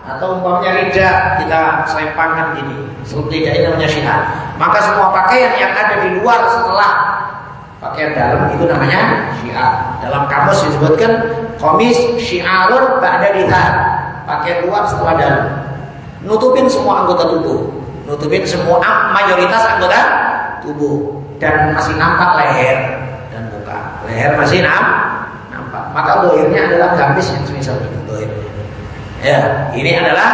B: Atau umpamanya lidah kita selempangkan gini, lidah ini namanya syiar. Maka semua pakaian yang ada di luar setelah pakaian dalam itu namanya syiar. Dalam kamus disebutkan qamis syiarun ba'da dithar, pakaian luar setelah dalam, nutupin semua anggota tubuh, nutupin semua mayoritas anggota tubuh, dan masih nampak leher dan muka. Leher masih nampak. Maka dohirnya adalah gamis yang semisal itu dohirnya. Ya, ini adalah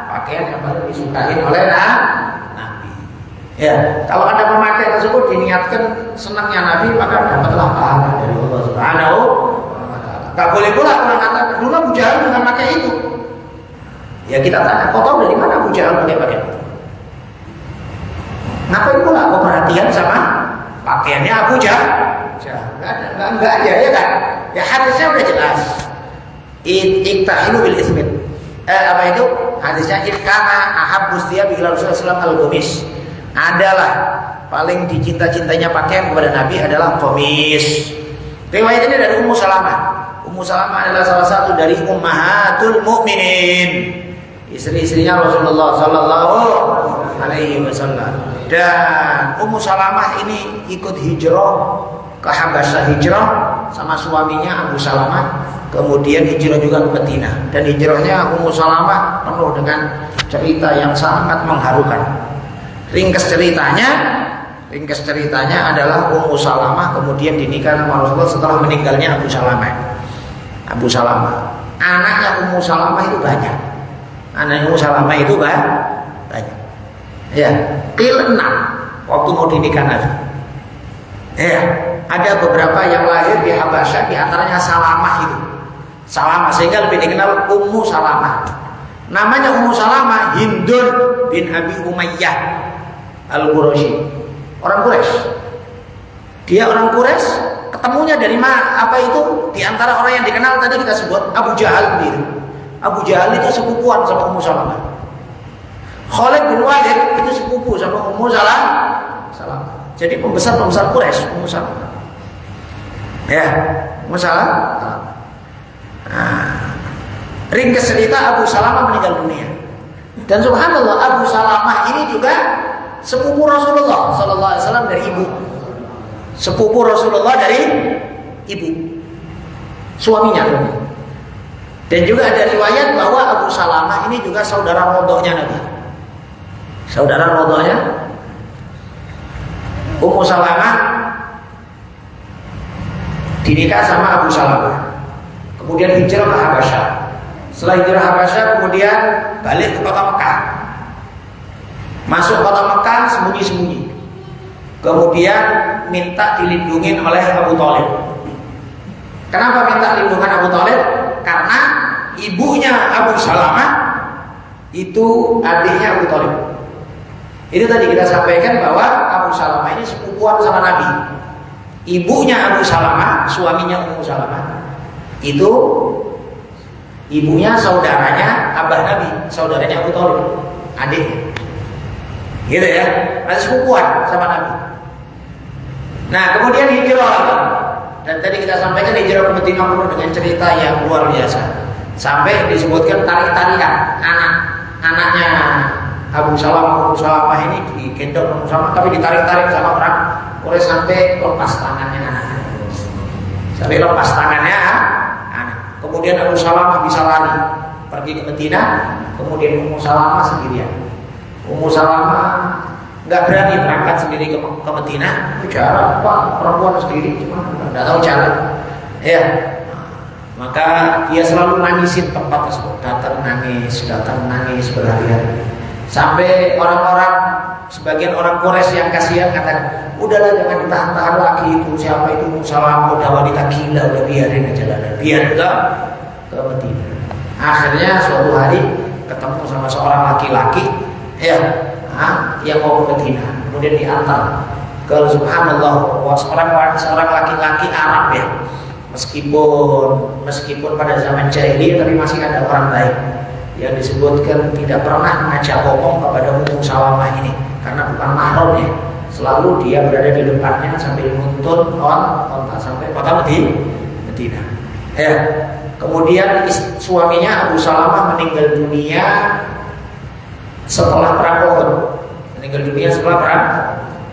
B: pakaian yang paling disukai oleh Nabi. Ya, kalau Anda memakai tersebut diniatkan senangnya Nabi, maka dapatlah pahala dari Allah Subhanahu wa taala. Enggak boleh pula mengatakan dulu Abu Jahal dengan pakai itu. Ya kita tanya, kau tahu dari mana Abu Jahal pakai itu? Ngapain pula kau perhatian sama pakaiannya Abu Jahal? Enggak aja ya kan? Ya hadisnya udah jelas. Iktahilu bil ismit. Apa itu? Hadisnya ikana ahabbus thiyab ila Rasulullah sallallahu alaihi wasallam al-qamis. Adalah paling dicinta-cintanya pakaian kepada Nabi adalah qamis. Riwayat ini dari Ummu Salamah. Ummu Salamah adalah salah satu dari ummahatul mukminin, istri-istrinya Rasulullah sallallahu alaihi wasallam. Dan Ummu Salamah ini ikut hijrah ke Habasyah, hijrah sama suaminya Abu Salamah, kemudian hijrah juga ke Madinah. Dan hijrahnya Ummu Salamah penuh dengan cerita yang sangat mengharukan. Ringkas ceritanya adalah Ummu Salamah kemudian dinikah sama Rasulullah setelah meninggalnya Abu Salamah. Anaknya Ummu Salamah itu banyak. Banyak. Ya, 6 waktu mau dinikah Nabi. Ya, ada beberapa yang lahir di Habasyah, di antaranya Salamah itu. Salamah sehingga lebih dikenal Ummu Salamah. Namanya Ummu Salamah Hindun bin Abi Umayyah Al-Quraisy. Orang Quraisy. Dia orang Quraisy, ketemunya dari mana? Apa itu? Di antara orang yang dikenal tadi kita sebut Abu Jahal sendiri. Abu Jahal itu sepupuan sama Ummu Salamah. Khalid bin Walid itu sepupu sama Ummu Salamah. Jadi pembesar Quraisy, Ummu Salamah. Ya, Ummu Salamah. Ringkas cerita Abu Salamah meninggal dunia. Dan subhanallah Abu Salamah ini juga sepupu Rasulullah sallallahu alaihi wasallam dari ibu. Sepupu Rasulullah dari ibu. Suaminya. Dan juga ada riwayat bahwa Abu Salamah ini juga saudara rodoknya Nabi. Saudara rodoknya Ummu Salamah dinikah sama Abu Salamah. Kemudian hijrah ke Habasyah. Setelah hijrah Habasyah kemudian balik ke kota Mekah. Masuk kota Mekah sembunyi-sembunyi. Kemudian minta dilindungi oleh Abu Thalib. Kenapa minta lindungan Abu Thalib? Karena ibunya Abu Salamah itu adiknya Abu Thalib. Itu tadi kita sampaikan bahwa Abu Salamah ini sepupuan sama Nabi. Ibunya Abu Salamah, suaminya Ummu Salamah, itu ibunya saudaranya abah Nabi, saudaranya Abu Thalib, adiknya. Gitu ya, masih sepupuan sama Nabi. Nah, kemudian hijrah lagi. Dan tadi kita sampaikan hijrah ke Madinah penuh dengan cerita yang luar biasa. Sampai disebutkan tarik-tarikan anaknya Abu Salamah ini digendong Ummu Salamah, tapi ditarik-tarik sama orang Quraisy sampai lepas tangannya anaknya. Kemudian Abu Salamah bisa lari pergi ke Madinah, kemudian Ummu Salamah sendirian. Ummu Salamah nggak berani berangkat sendiri ke Madinah, bicara Pak perempuan sendiri cuma nggak tahu jalan. Ya, maka dia selalu nangisin tempat tersebut, datang nangis berhari-hari. Sampai orang-orang, sebagian orang Quraisy yang kasihan katakan, udahlah jangan ditahan-tahan lagi itu, siapa itu Ummu Salamah, udah wanita gila, udah biarin aja lah, biar ke Madinah. Akhirnya suatu hari ketemu sama seorang laki-laki, yang mau ke Madinah, kemudian diantar. Kalau subhanallah, seorang laki-laki Arab ya, meskipun pada zaman jahiliyah tapi masih ada orang baik yang disebutkan tidak pernah mengajak ngomong kepada Ummu Salamah ini karena bukan mahramnya. Selalu dia berada di depannya sambil nuntun onta sampai kota Madinah. Kemudian suaminya Abu Salamah meninggal dunia setelah perang Uhud.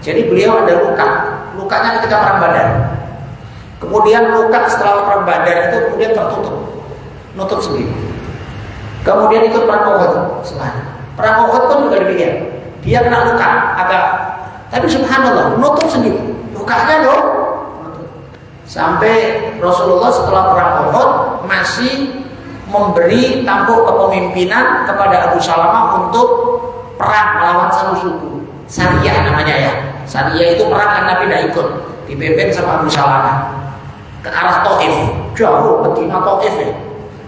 B: Jadi beliau ada lukanya ketika perang Badar. Kemudian luka setelah perang Badar itu kemudian nutup sendiri. Kemudian ikut perang Uhud. Perang Uhud pun juga demikian. Dia kena luka tapi subhanallah nutup sendiri. Lukanya dong. Sampai Rasulullah setelah perang Uhud masih memberi tampuk kepemimpinan kepada Abu Salamah untuk perang melawan satu suku. Sariyah namanya ya. Sariyah itu perang yang Nabi tidak ikut. Dipimpin sama Abu Salamah ke arah Taif. Jauh Madinah Taif ya.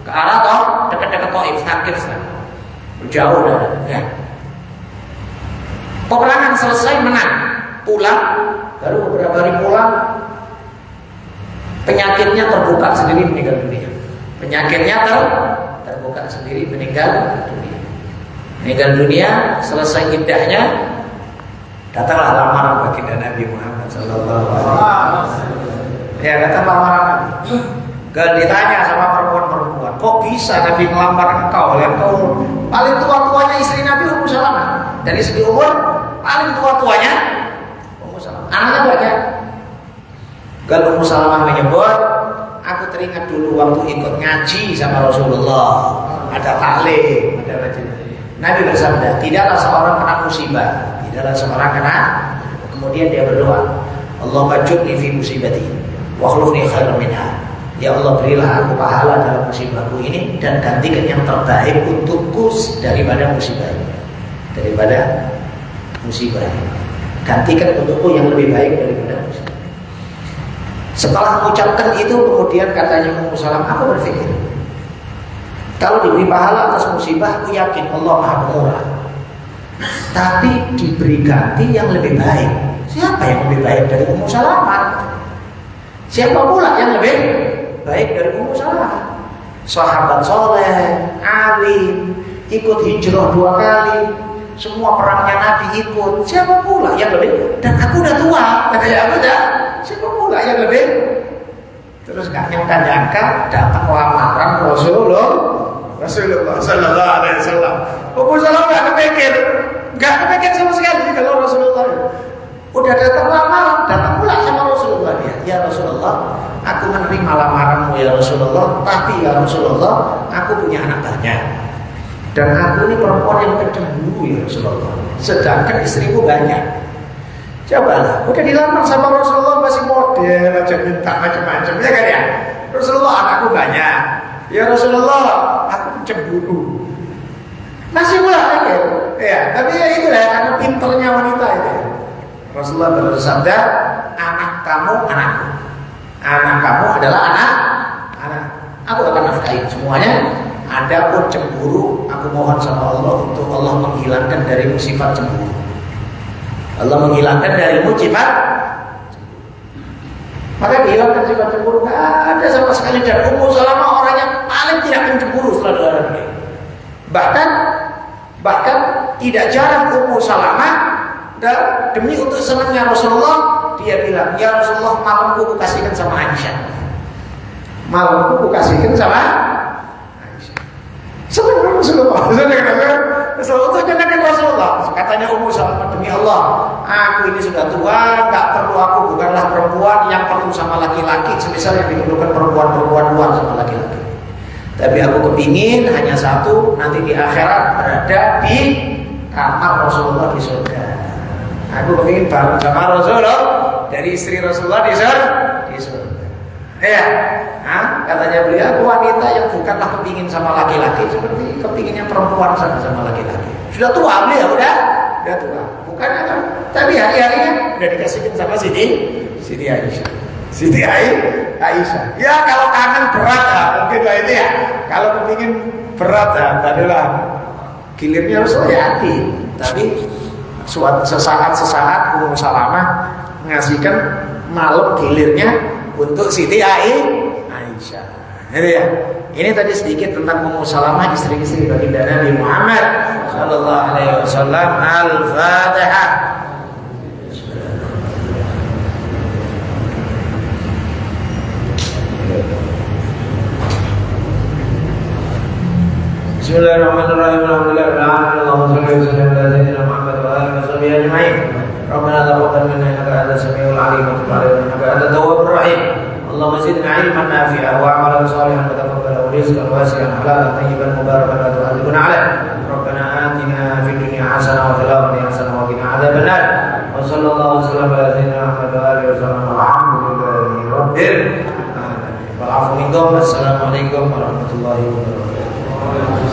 B: Ke arah dekat-dekat Taif, Thaqif. Jauh dah ya. Peperangan selesai, menang, pulang, baru beberapa hari pulang, penyakitnya terbuka sendiri, meninggal dunia. Penyakitnya terbuka sendiri, meninggal dunia. Meninggal dunia, selesai iddahnya, datanglah lamaran baginda Nabi Muhammad sallallahu alaihi wasallam. Ya, datang lamaran Nabi. Gak ditanya sama perempuan-perempuan, kok bisa Nabi melamar engkau? Lihat kau paling tua-tuanya istri Nabi Ummu Salamah. Dari segi umur paling tua-tuanya Ummu Salamah. Anaknya banyak. Kalau Ummu Salamah menyebut, aku teringat dulu waktu ikut ngaji sama Rasulullah, ada taklim, ada majelis. Nabi bersabda, tidaklah seorang kena musibah, tidaklah seorang kena. Kemudian dia berdoa, Allahumma ajurni fi musibati wa akhlifni khairan minha. Ya Allah, berilah aku pahala dalam musibahku ini dan gantikan yang terbaik untukku daripada musibah ini. Daripada musibah ini, gantikan untukku yang lebih baik daripada musibah. Setelah mengucapkan itu, kemudian katanya Ummu Salamah, aku berpikir, kalau diberi pahala atas musibah, aku yakin Allah Maha Pemurah. Tapi diberi ganti yang lebih baik. Siapa yang lebih baik dari Ummu Salamah? Siapa pula yang lebih baik dari Ummu Salamah? Sahabat soleh, alim, ikut hijrah 2 kali, semua perangnya Nabi ikut. Siapa pula yang lebih? Dan aku udah tua, katanya aku udah. Siapa pula yang lebih? Terus gak nyangka-nyangka datang lamaran Rasulullah Sallallahu Alaihi Wasallam. Ummu Salamah gak kepikir sama sekali kalau Rasulullah. Udah datang lamaran, datang pula sama Rasulullah dia. Ya Rasulullah, aku menerima lamaranmu ya Rasulullah, tapi ya Rasulullah, aku punya anak banyak. Dan aku ini perempuan yang kecemburu ya Rasulullah. Sedangkan istriku banyak. Cobalah, udah dilamar sama Rasulullah masih model aja minta macam-macam, ya kan ya? Rasulullah, anakku banyak. Ya Rasulullah, aku cemburu. Masih pula kan? Ya, tapi ya itulah karena pinternya wanita itu. Rasulullah bersabda, anak kamu anakku, anak kamu adalah anak. Aku akan nafkahi semuanya. Adapun cemburu, aku mohon sama Allah untuk Allah menghilangkan darimu sifat cemburu. Allah menghilangkan darimu sifat cemburu. Maka dihilangkan sifat cemburu, gak ada sama sekali. Dan Ummu Salamah orang yang paling tidak mencemburu setelah orang lain. Bahkan tidak jarang Ummu Salamah dan demi untuk senangnya Rasulullah, dia bilang, ya Rasulullah, malamku ku kasihkan sama Aisyah. Malamku ku kasihkan sama Aisyah. Senang Rasulullah. Rasulullah. Katanya Ummu Salamah, demi Allah, aku ini sudah tua, gak perlu, aku bukanlah perempuan yang perlu sama laki-laki, semisal yang diperlukan perempuan-perempuan luar sama laki-laki. Tapi aku kepingin hanya satu, nanti di akhirat berada di kamar Rasulullah di surga. Aku kepingin bareng sama Rasulullah, dari istri Rasulullah di surga. Ya, katanya beliau, aku wanita yang bukanlah kepingin sama laki-laki, seperti kepinginnya perempuan sama laki-laki. Sudah tua beliau, udah tua. Bukannya kan, tapi hari-harinya udah dikasihkan sama Siti Aisyah. Siti Aisyah. Ya kalau kangen berat ya, mungkin lah itu ya. Kalau kepingin berat ya, tadilah gilirnya harus hati. Tapi sesaat Ummu Salamah mengasihkan malam gilirnya untuk Siti Aisyah. Ini ya. Ini tadi sedikit tentang Ummu Salamah, istri-istri baginda Nabi Muhammad sallallahu alaihi wasallam. Al-Fatihah. Bismillahirrahmanirrahim. Allahumma shalli wa sallim ala sayyidina Muhammad wa alihi wa sahbihi ajma'in. Rabbana taqabbal minna innaka antas samiul 'alim wa tub 'alaina innaka antat tawwabur rahim. Allahumma zidna 'ilman nafi'an wa 'amalan shalihan wa taqabbal rizqan wasi'an halalan tayyiban mubarakan wa tu'adzibna 'alaih. Rabbana atina fid dunya hasanah wa fil akhirati hasanah wa qina 'adzabannar. Wa sallallahu alaihi wa sallam ala sayyidina Muhammad wa alihi wa sallam. Alhamdulillahi rabbil alamin. Wal 'afwu minkum. Assalamualaikum warahmatullahi wabarakatuh.